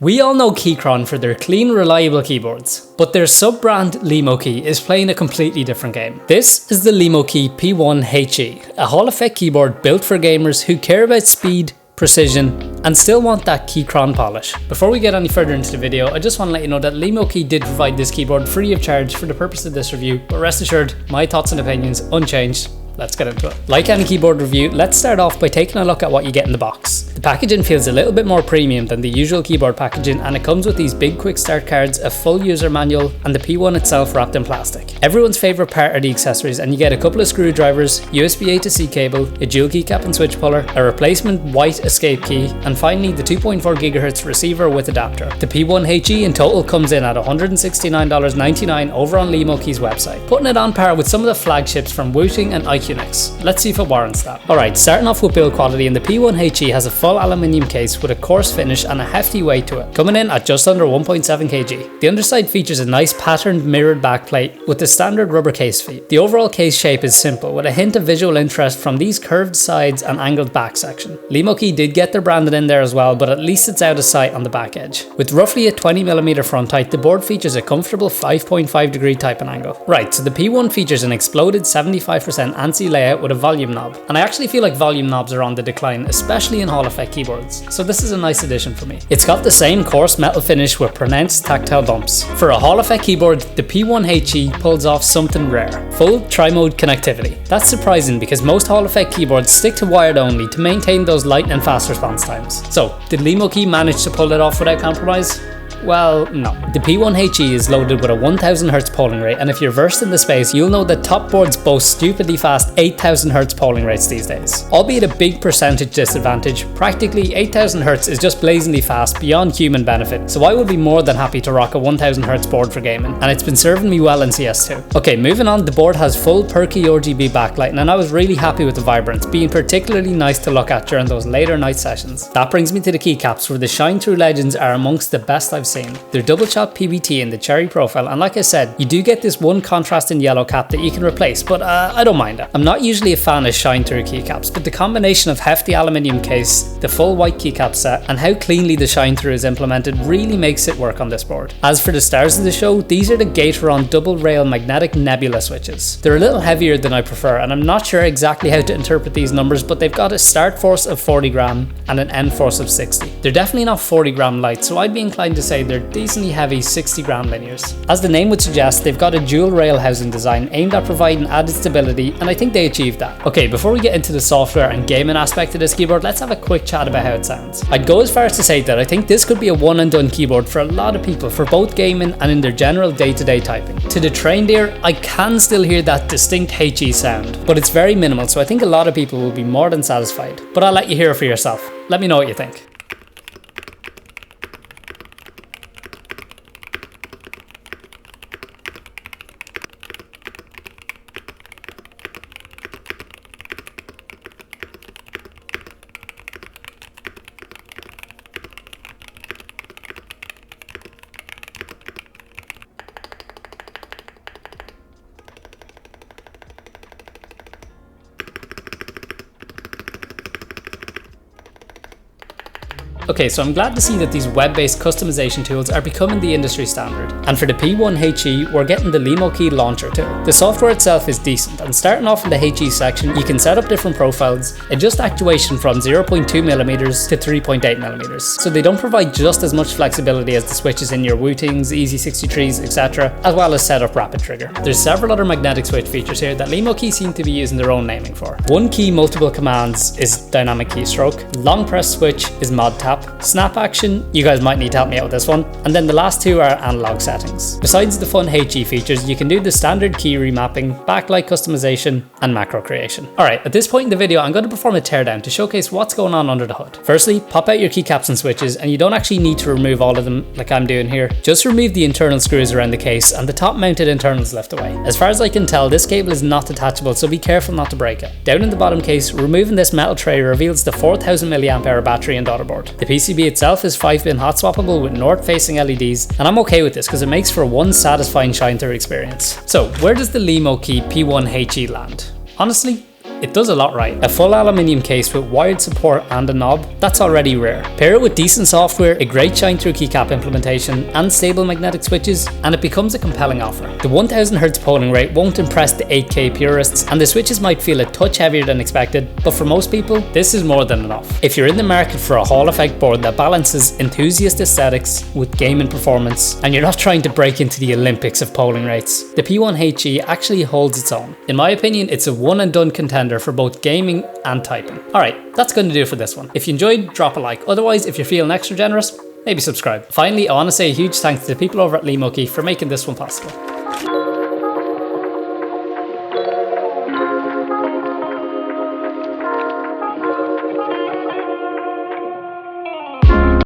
We all know Keychron for their clean, reliable keyboards, but their sub-brand Lemokey is playing a completely different game. This is the Lemokey P1 HE, a Hall effect keyboard built for gamers who care about speed, precision, and still want that keychron polish. Before we get any further into the video, I just want to let you know that Lemokey did provide this keyboard free of charge for the purpose of this review, but rest assured, my thoughts and opinions unchanged. Let's get into it. Like any keyboard review, let's start off by taking a look at what you get in the box. The packaging feels a little bit more premium than the usual keyboard packaging, and it comes with these big quick start cards, a full user manual, and the P1 itself wrapped in plastic. Everyone's favourite part are the accessories, and you get a couple of screwdrivers, USB A to C cable, a dual keycap and switch puller, a replacement white escape key, and finally the 2.4 GHz receiver with adapter. The P1 HE in total comes in at $169.99 over on Lemokey's website, putting it on par with some of the flagships from Wooting and Let's see if it warrants that. Alright, starting off with build quality, and the P1 HE has a full aluminium case with a coarse finish and a hefty weight to it, coming in at just under 1.7 kg. The underside features a nice patterned mirrored backplate with the standard rubber case feet. The overall case shape is simple, with a hint of visual interest from these curved sides and angled back section. Lemokey did get their branding in there as well, but at least it's out of sight on the back edge. With roughly a 20mm front height, the board features a comfortable 5.5 degree typing angle. Right, so the P1 features an exploded 75% ANSI layout with a volume knob, and I actually feel like volume knobs are on the decline, especially in Hall effect keyboards, so this is a nice addition for me. It's got the same coarse metal finish with pronounced tactile bumps. For a Hall effect keyboard, the P1 HE pulls off something rare: full tri-mode connectivity. That's surprising because most Hall effect keyboards stick to wired only to maintain those light and fast response times. So, did Lemokey manage to pull it off without compromise? Well, no. The P1 HE is loaded with a 1000Hz polling rate, and if you're versed in the space, you'll know that top boards boast stupidly fast 8000Hz polling rates these days. Albeit a big percentage disadvantage, practically 8000Hz is just blazingly fast beyond human benefit, so I would be more than happy to rock a 1000Hz board for gaming, and it's been serving me well in CS2. Okay, moving on, the board has full perky RGB backlighting, and I was really happy with the vibrance, being particularly nice to look at during those later night sessions. That brings me to the keycaps, where the shine through legends are amongst the best I've seen. They're double chopped PBT in the cherry profile, and like I said, you do get this one contrasting yellow cap that you can replace, but I don't mind it. I'm not usually a fan of shine through keycaps, but the combination of hefty aluminium case, the full white keycap set, and how cleanly the shine through is implemented really makes it work on this board. As for the stars of the show, these are the Gateron double rail magnetic nebula switches. They're a little heavier than I prefer, and I'm not sure exactly how to interpret these numbers, but they've got a start force of 40 gram and an end force of 60. They're definitely not 40 gram light, so I'd be inclined to say they're decently heavy 60 gram linears. As the name would suggest, they've got a dual rail housing design aimed at providing added stability, and I think they achieved that. Okay, before we get into the software and gaming aspect of this keyboard, let's have a quick chat about how it sounds. I'd go as far as to say that I think this could be a one and done keyboard for a lot of people, for both gaming and in their general day-to-day typing. To the trained ear, I can still hear that distinct HE sound, but it's very minimal, so I think a lot of people will be more than satisfied. But I'll let you hear it for yourself. Let me know what you think. Okay, so I'm glad to see that these web-based customization tools are becoming the industry standard. And for the P1 HE, we're getting the Lemokey launcher tool. The software itself is decent, and starting off in the HE section, you can set up different profiles, adjust actuation from 0.2mm to 3.8mm. So they don't provide just as much flexibility as the switches in your Wootings, Easy63s, etc., as well as set up rapid trigger. There's several other magnetic switch features here that Lemokey seem to be using their own naming for. One key multiple commands is dynamic keystroke, long press switch is mod tap, snap action, you guys might need to help me out with this one, and then the last two are analog settings. Besides the fun HE features, you can do the standard key remapping, backlight customization, and macro creation. Alright, at this point in the video, I'm going to perform a teardown to showcase what's going on under the hood. Firstly, pop out your keycaps and switches, and you don't actually need to remove all of them like I'm doing here. Just remove the internal screws around the case, and the top mounted internals left away. As far as I can tell, this cable is not detachable, so be careful not to break it. Down in the bottom case, removing this metal tray reveals the 4000 mAh battery and daughterboard. The PCB itself is 5-pin hot swappable with north facing LEDs, and I'm okay with this because it makes for one satisfying shine through experience. So where does the Lemokey P1 HE land? Honestly, it does a lot right. A full aluminium case with wired support and a knob, that's already rare. Pair it with decent software, a great shine through keycap implementation, and stable magnetic switches, and it becomes a compelling offer. The 1000Hz polling rate won't impress the 8K purists, and the switches might feel a touch heavier than expected, but for most people, this is more than enough. If you're in the market for a Hall effect board that balances enthusiast aesthetics with gaming performance, and you're not trying to break into the Olympics of polling rates, the P1 HE actually holds its own. In my opinion, it's a one and done contender for both gaming and typing. Alright, that's going to do it for this one. If you enjoyed, drop a like. Otherwise, if you're feeling extra generous, maybe subscribe. Finally, I want to say a huge thanks to the people over at Lemokey for making this one possible.